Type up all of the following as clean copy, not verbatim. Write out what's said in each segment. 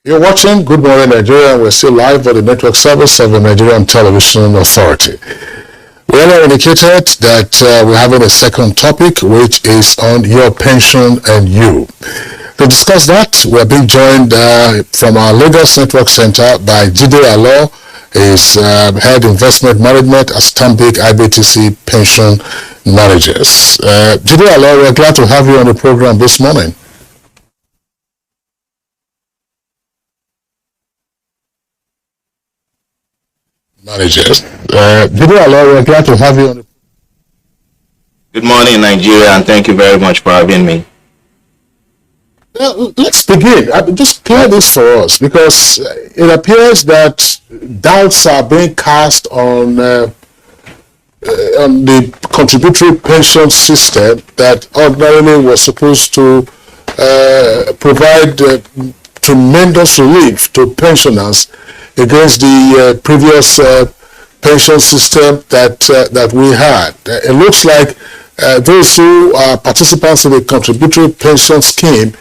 You're watching Good Morning Nigeria. We're still live on the network service of the Nigerian Television Authority. We have indicated that we're having a second topic, which is on your pension and you. To discuss that, we're being joined from our Lagos Network Center by Jide Allo, is Head Investment Management at Stanbic IBTC Pension Managers. Jide Allo, we're glad to have you on the program this morning. Managers. Jide Allo, we're glad to have you on the. Good morning, Nigeria, and thank you very much for having me. Let's begin. Just clear this for us, because it appears that doubts are being cast on the contributory pension system that ordinarily was supposed to provide tremendous relief to pensioners against the previous pension system that we had. It looks like those who are participants in the contributory pension scheme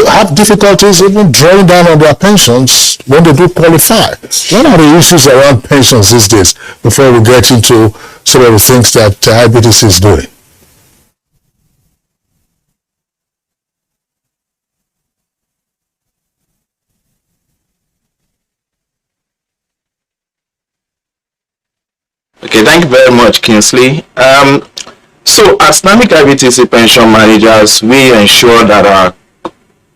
have difficulties even drawing down on their pensions when they do qualify. What are the issues around pensions these days before we get into some of the things that IBTC is doing? Okay, thank you very much, Kingsley. So as Stanbic IBTC Pension Managers, we ensure that our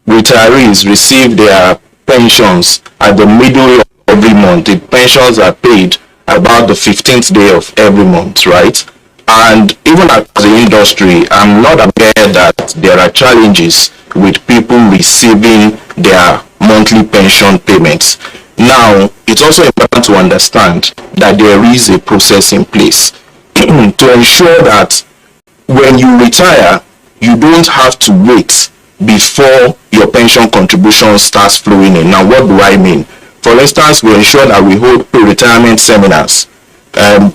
retirees receive their pensions at the middle of every month. The pensions are paid about the 15th day of every month, right? And even as the industry, I'm not aware that there are challenges with people receiving their monthly pension payments. Now, it's also important to understand that there is a process in place to ensure that when you retire, you don't have to wait before your pension contribution starts flowing in. Now, what do I mean? For instance, we ensure that we hold pre-retirement seminars.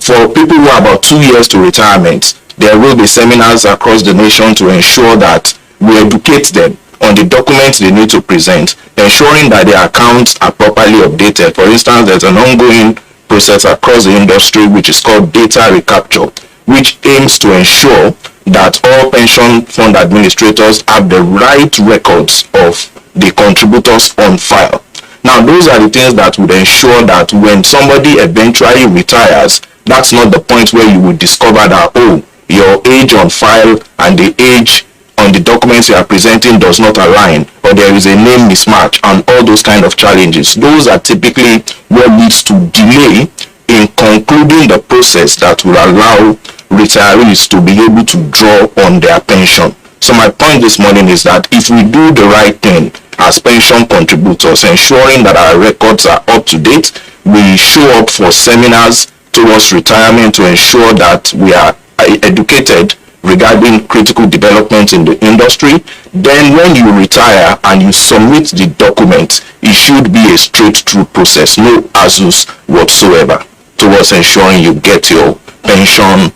For people who are about 2 years to retirement, there will be seminars across the nation to ensure that we educate them on the documents they need to present, ensuring that their accounts are properly updated. For instance, there's an ongoing process across the industry which is called data recapture, which aims to ensure that all pension fund administrators have the right records of the contributors on file. Now, those are the things that would ensure that when somebody eventually retires, that's not the point where you would discover that, oh, your age on file and the age on the documents you are presenting does not align, or there is a name mismatch, and all those kind of challenges. Those are typically what leads to delay in concluding the process that will allow retirees to be able to draw on their pension. So my point this morning is that if we do the right thing as pension contributors, ensuring that our records are up to date, we show up for seminars towards retirement to ensure that we are educated regarding critical developments in the industry, then when you retire and you submit the document, it should be a straight-through process, no azus whatsoever, towards ensuring you get your pension,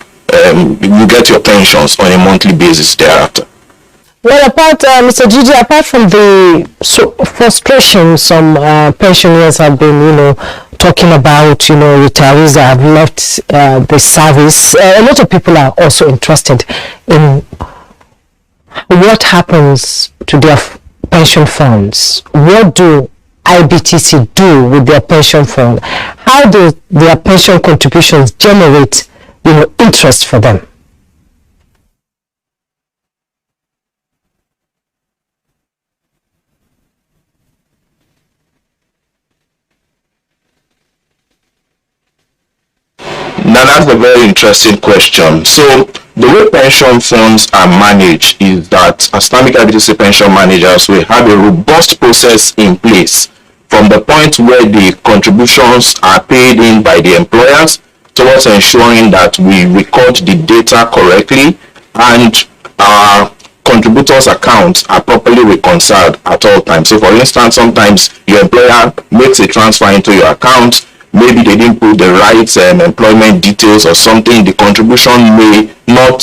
you get your pensions on a monthly basis thereafter. Well, apart, Mr. Jide, apart from the frustration some pensioners have been, talking about, retirees that have left the service, a lot of people are also interested in what happens to their pension funds. What do IBTC do with their pension fund? How do their pension contributions generate, interest for them? Now, that's a very interesting question. So, the way pension funds are managed is that as Stanbic IBTC Pension Managers, we have a robust process in place from the point where the contributions are paid in by the employers towards ensuring that we record the data correctly and our contributors' accounts are properly reconciled at all times. So, for instance, sometimes your employer makes a transfer into your account. Maybe they didn't put the right employment details or something. The contribution may not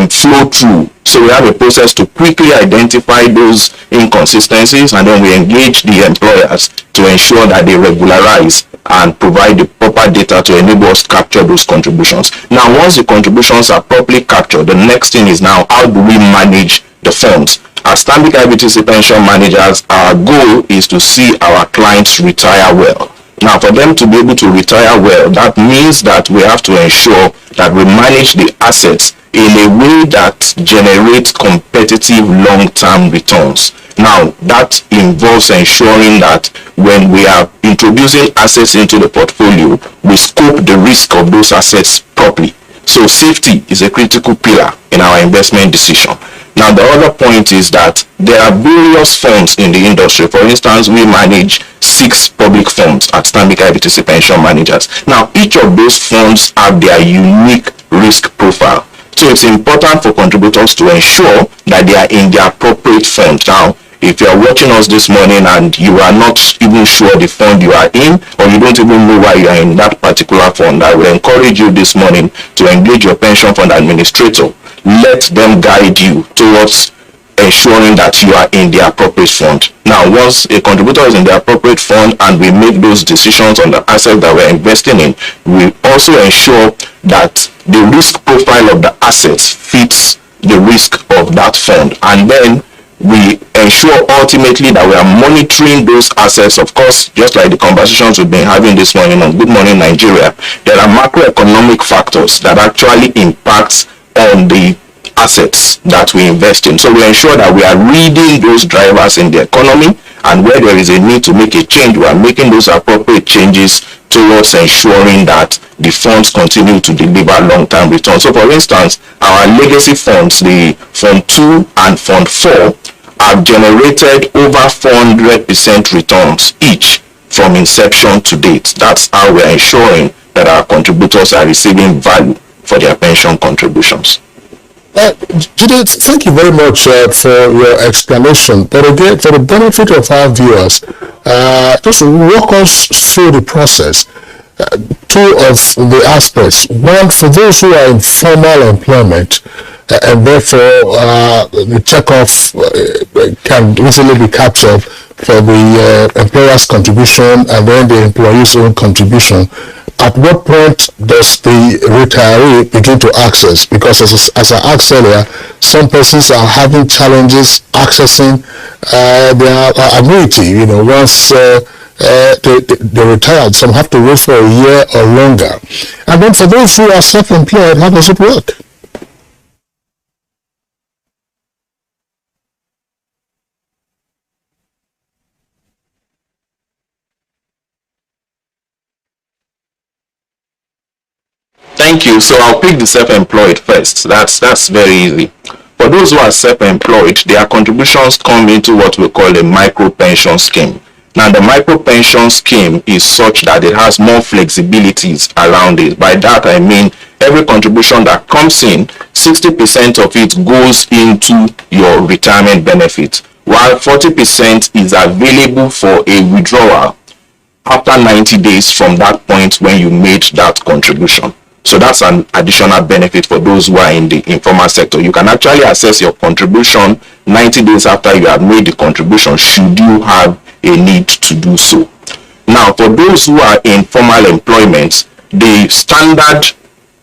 flow through. So we have a process to quickly identify those inconsistencies, and then we engage the employers to ensure that they regularize and provide the proper data to enable us to capture those contributions. Now, once the contributions are properly captured, the next thing is now, how do we manage the funds? As Stanbic IBTC pension managers, our goal is to see our clients retire well. Now, for them to be able to retire well, that means that we have to ensure that we manage the assets in a way that generates competitive long-term returns. Now, that involves ensuring that when we are introducing assets into the portfolio, we scope the risk of those assets properly. So safety is a critical pillar in our investment decision. Now, the other point is that there are various funds in the industry. For instance, we manage 6 public funds at Stanbic IBTC Pension Managers. Now, each of those funds have their unique risk profile. So it's important for contributors to ensure that they are in the appropriate fund. Now, if you are watching us this morning and you are not even sure the fund you are in, or you don't even know why you are in that particular fund, I will encourage you this morning to engage your pension fund administrator. Let them guide you towards ensuring that you are in the appropriate fund. Now, once a contributor is in the appropriate fund and we make those decisions on the assets that we're investing in, we also ensure that the risk profile of the assets fits the risk of that fund, and then we ensure ultimately that we are monitoring those assets. Of course, just like the conversations we've been having this morning on Good Morning Nigeria, there are macroeconomic factors that actually impact on the assets that we invest in. So we ensure that we are reading those drivers in the economy, and where there is a need to make a change, we are making those appropriate changes towards ensuring that the funds continue to deliver long-term returns. So for instance, our legacy funds, the Fund 2 and Fund 4, have generated over 400% returns each from inception to date. That's how we are ensuring that our contributors are receiving value for their pension contributions. Jide, thank you very much for your explanation. But again, for the benefit of our viewers, just walk us through the process. 2 of the aspects. One, for those who are in formal employment, and therefore the checkoff can easily be captured for the employer's contribution and then the employee's own contribution. At what point does the retiree begin to access? Because as I asked earlier, some persons are having challenges accessing their annuity, once they retired. Some have to wait for a year or longer. And then for those who are self-employed, how does it work? Thank you. So I'll pick the self-employed first. That's very easy. For those who are self-employed, their contributions come into what we call a micro pension scheme. Now, the micro pension scheme is such that it has more flexibilities around it. By that, I mean every contribution that comes in, 60% of it goes into your retirement benefit, while 40% is available for a withdrawal after 90 days from that point when you made that contribution. So that's an additional benefit for those who are in the informal sector. You can actually access your contribution 90 days after you have made the contribution, should you have a need to do so. Now, for those who are in formal employment, the standard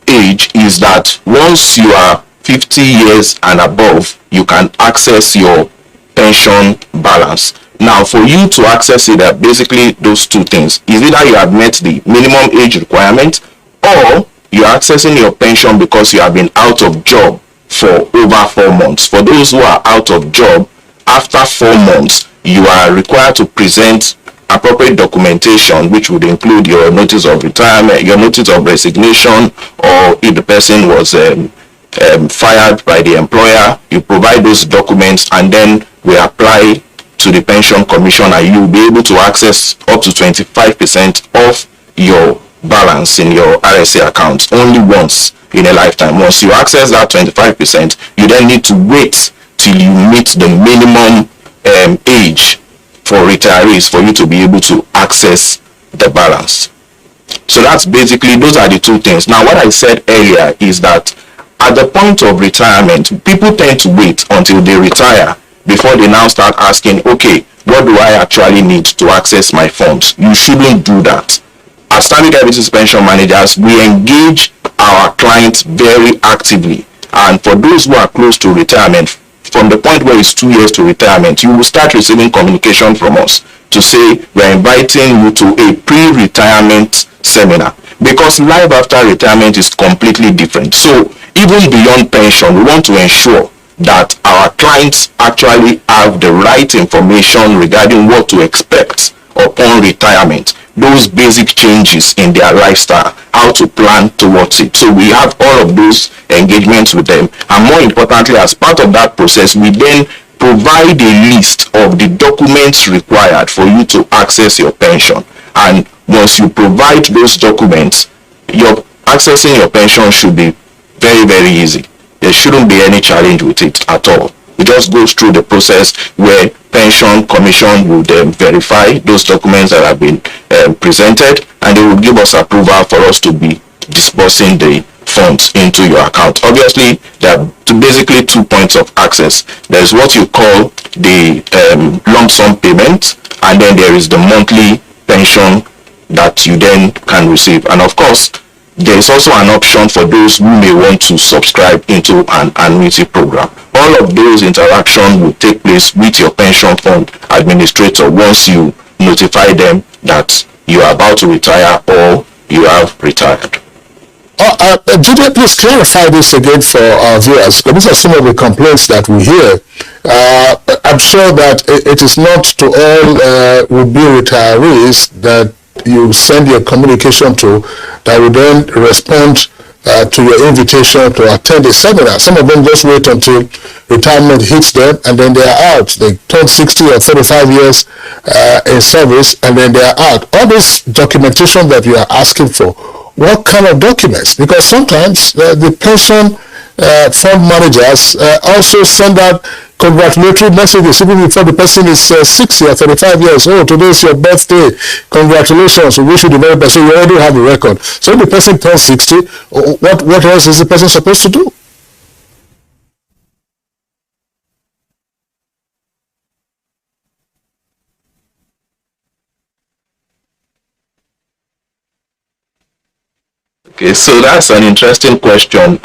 age is that once you are 50 years and above, you can access your pension balance. Now, for you to access it, are basically those 2 things. Is either you have met the minimum age requirement, or you're accessing your pension because you have been out of job for over 4 months. For those who are out of job, after 4 months, you are required to present appropriate documentation, which would include your notice of retirement, your notice of resignation, or if the person was fired by the employer, you provide those documents, and then we apply to the pension commission, and you'll be able to access up to 25% of your balance in your RSA account only once in a lifetime. Once you access that 25%, you then need to wait till you meet the minimum age for retirees for you to be able to access the balance. So that's basically, those are the 2 things. Now, what I said earlier is that at the point of retirement, people tend to wait until they retire before they now start asking, okay, what do I actually need to access my funds? You shouldn't do that. As Stanbic IBTC pension managers, we engage our clients very actively. And for those who are close to retirement, from the point where it's 2 years to retirement, you will start receiving communication from us to say we're inviting you to a pre-retirement seminar, because life after retirement is completely different. So even beyond pension, we want to ensure that our clients actually have the right information regarding what to expect upon retirement, those basic changes in their lifestyle, how to plan towards it. So we have all of those engagements with them, and more importantly, as part of that process, we then provide a list of the documents required for you to access your pension. And once you provide those documents, your accessing your pension should be very, very easy. There shouldn't be any challenge with it at all. It just goes through the process where pension commission would verify those documents that have been presented, and they will give us approval for us to be disbursing the funds into your account. Obviously, there are basically 2 points of access. There is what you call the lump sum payment, and then there is the monthly pension that you then can receive. And of course, there is also an option for those who may want to subscribe into an annuity program. All of those interactions will take place with your pension fund administrator once you notify them that you are about to retire or you have retired. Jide, please clarify this again for our viewers, because these are some of the complaints that we hear. I'm sure that it is not to all would-be retirees that you send your communication to that will then respond to your invitation to attend a seminar. Some of them just wait until retirement hits them, and then they are out. They turn 60 or 35 years in service, and then they are out. All this documentation that you are asking for, what kind of documents? Because sometimes the pension fund managers also send out congratulatory messages even before the person is 60 or 35 years old. Today is your birthday. Congratulations. We wish you the very best. So you already have a record. So if the person turns 60, what else is the person supposed to do? Okay, so that's an interesting question.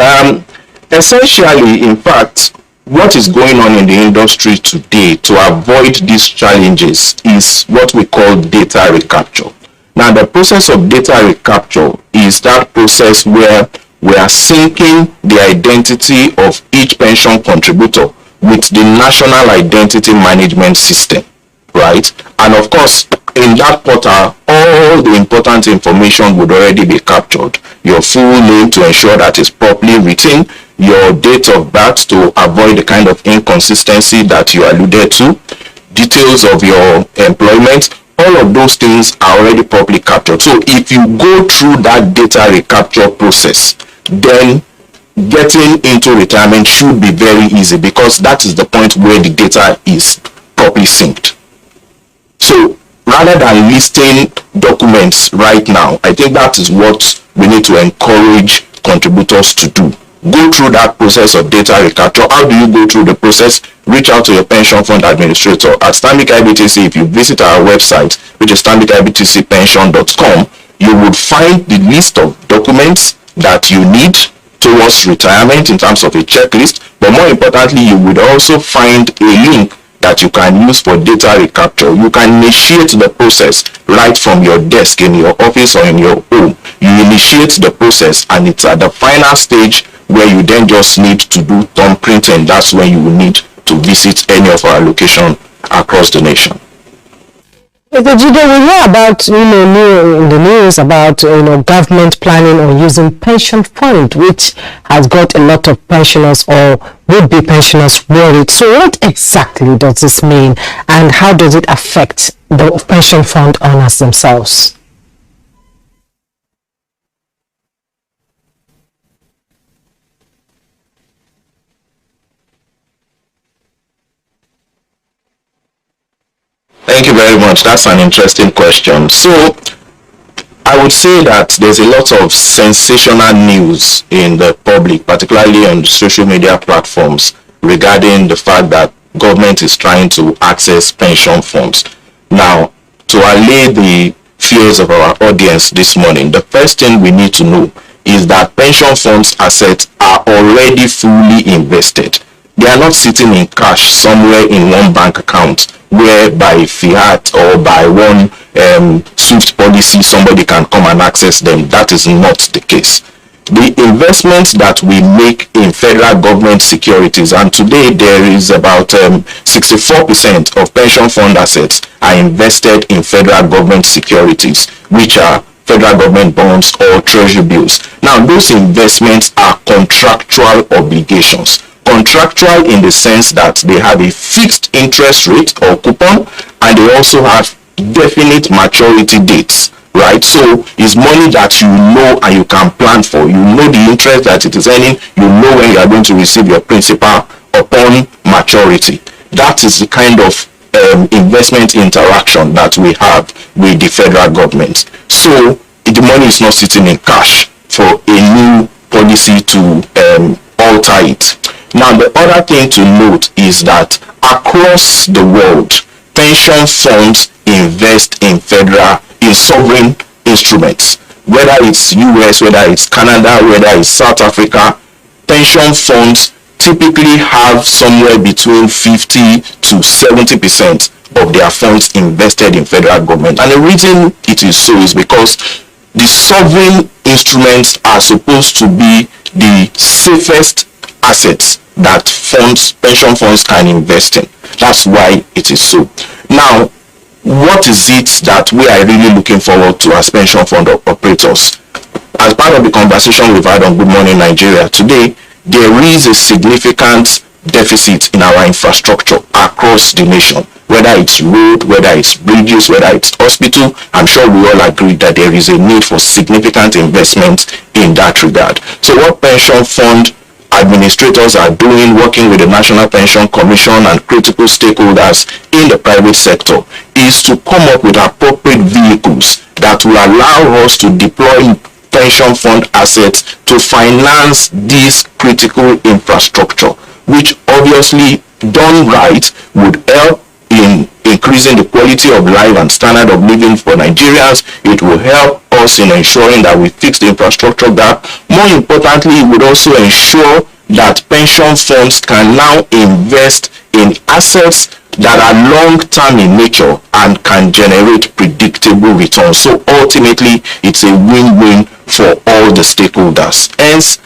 Essentially, in fact, what is going on in the industry today to avoid these challenges is what we call data recapture. Now, the process of data recapture is that process where we are syncing the identity of each pension contributor with the National Identity Management System, right? And of course, in that portal, all the important information would already be captured. Your full name to ensure that it's properly written, your date of birth to avoid the kind of inconsistency that you alluded to, details of your employment, all of those things are already properly captured. So if you go through that data recapture process, then getting into retirement should be very easy, because that is the point where the data is properly synced. So rather than listing documents right now, I think that is what we need to encourage contributors to do. Go through that process of data recapture. How do you go through the process? Reach out to your pension fund administrator at Stanbic IBTC. If you visit our website, which is stanbicibtcpension.com, you would find the list of documents that you need towards retirement in terms of a checklist. But more importantly, you would also find a link that you can use for data recapture. You can initiate the process right from your desk, in your office or in your home. You initiate the process, and it's at the final stage where you then just need to do thumbprinting. That's when you will need to visit any of our locations across the nation. Jide, we hear about, in the news about, government planning on using pension fund, which has got a lot of pensioners or would-be pensioners worried. So what exactly does this mean, and how does it affect the pension fund owners themselves? Thank you very much. That's an interesting question. So, I would say that there's a lot of sensational news in the public, particularly on social media platforms, regarding the fact that government is trying to access pension funds. Now, to allay the fears of our audience this morning, the first thing we need to know is that pension funds assets are already fully invested. They are not sitting in cash somewhere in one bank account where by fiat or by one swift policy somebody can come and access them. That is not the case. The investments that we make in federal government securities, and today there is about 64% of pension fund assets are invested in federal government securities, which are federal government bonds or treasury bills. Now, those investments are contractual obligations. Contractual in the sense that they have a fixed interest rate or coupon, and they also have definite maturity dates, right? So it's money that you know and you can plan for. You know the interest that it is earning. You know when you are going to receive your principal upon maturity. That is the kind of investment interaction that we have with the federal government. So the money is not sitting in cash for a new policy to alter it. Now, the other thing to note is that across the world, pension funds invest in sovereign instruments, whether it's US, whether it's Canada, whether it's South Africa. Pension funds typically have somewhere between 50 to 70% of their funds invested in federal government. And the reason it is so is because the sovereign instruments are supposed to be the safest assets that pension funds can invest in. That's why it is so. Now, what is it that we are really looking forward to as pension fund operators? As part of the conversation we've had on Good Morning Nigeria today, there is a significant deficit in our infrastructure across the nation, whether it's road, whether it's bridges, whether it's hospital. I'm sure we all agree that there is a need for significant investment in that regard. So what pension fund administrators are doing, working with the National Pension Commission and critical stakeholders in the private sector, is to come up with appropriate vehicles that will allow us to deploy pension fund assets to finance this critical infrastructure, which obviously done right would help in increasing the quality of life and standard of living for Nigerians. It will help us in ensuring that we fix the infrastructure gap. More importantly, it would also ensure that pension funds can now invest in assets that are long-term in nature and can generate predictable returns. So ultimately, it's a win-win for all the stakeholders. Hence,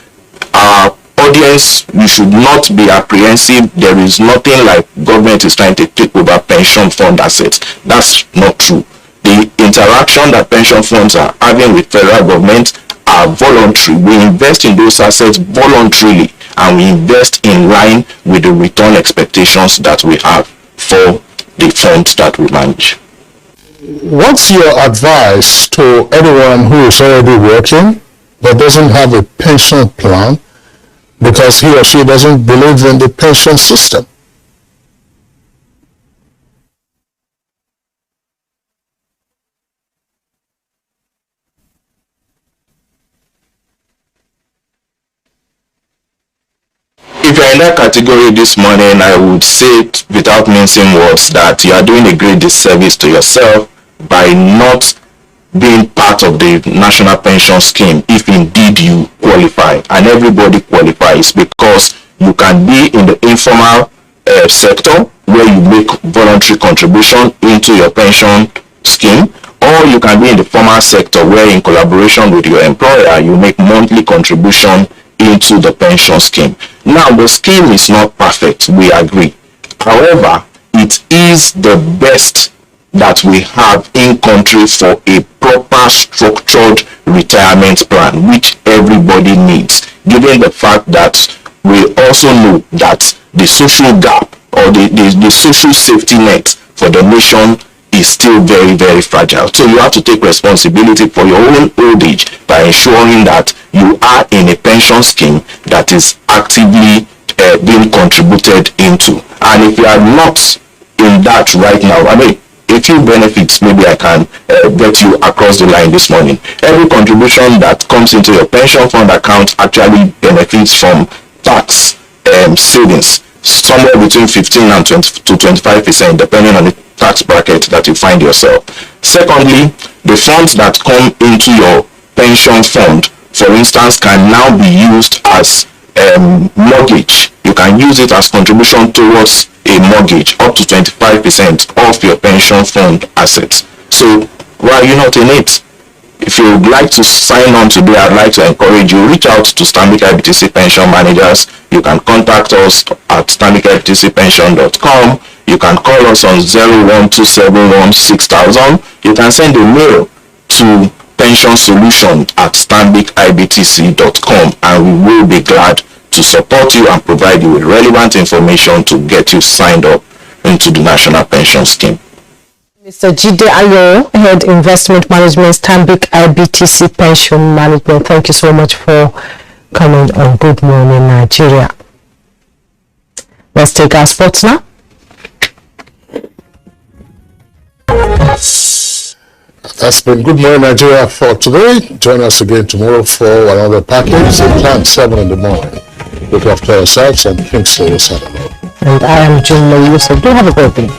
our audience, you should not be apprehensive. There is nothing like government is trying to take over pension fund assets. That's not true. The interaction that pension funds are having with federal government are voluntary. We invest in those assets voluntarily, and we invest in line with the return expectations that we have for the funds that we manage. What's your advice to anyone who is already working but doesn't have a pension plan because he or she doesn't believe in the pension system? If you're in that category this morning, I would say, without mincing words, that you are doing a great disservice to yourself by not being part of the national pension scheme if indeed you qualify. And everybody qualifies, because you can be in the informal sector where you make voluntary contribution into your pension scheme, or you can be in the formal sector where, in collaboration with your employer, you make monthly contribution into the pension scheme. Now, the scheme is not perfect, we agree. However, it is the best that we have in country for a proper structured retirement plan, which everybody needs, given the fact that we also know that the social gap or the social safety net for the nation is still very, very fragile. So you have to take responsibility for your own old age by ensuring that you are in a pension scheme that is actively being contributed into. And if you are not in that right now, I mean, a few benefits maybe I can get you across the line this morning. Every contribution that comes into your pension fund account actually benefits from tax savings, somewhere between 15 and 20 to 25%, depending on the tax bracket that you find yourself. Secondly, the funds that come into your pension fund, for instance, can now be used as mortgage. You can use it as contribution towards a mortgage up to 25% of your pension fund assets. So why are you not in it? If you would like to sign on today, I'd like to encourage you, reach out to Stanbic IBTC Pension Managers. You can contact us at stanbicibtcpension.com. You can call us on 012716000. You can send a mail to pensionsolution@stanbicibtc.com, and we will be glad to support you and provide you with relevant information to get you signed up into the National Pension Scheme. Mr. Jide Allo, Head Investment Management, Stanbic IBTC Pension Management. Thank you so much for coming on Good Morning Nigeria. Let's take our sports now. That's been Good Morning Nigeria for today. Join us again tomorrow for another package. Same time, 7 in the morning. Look after yourselves and Kingsley Allo. And I am June Yusuf. Do have a great day.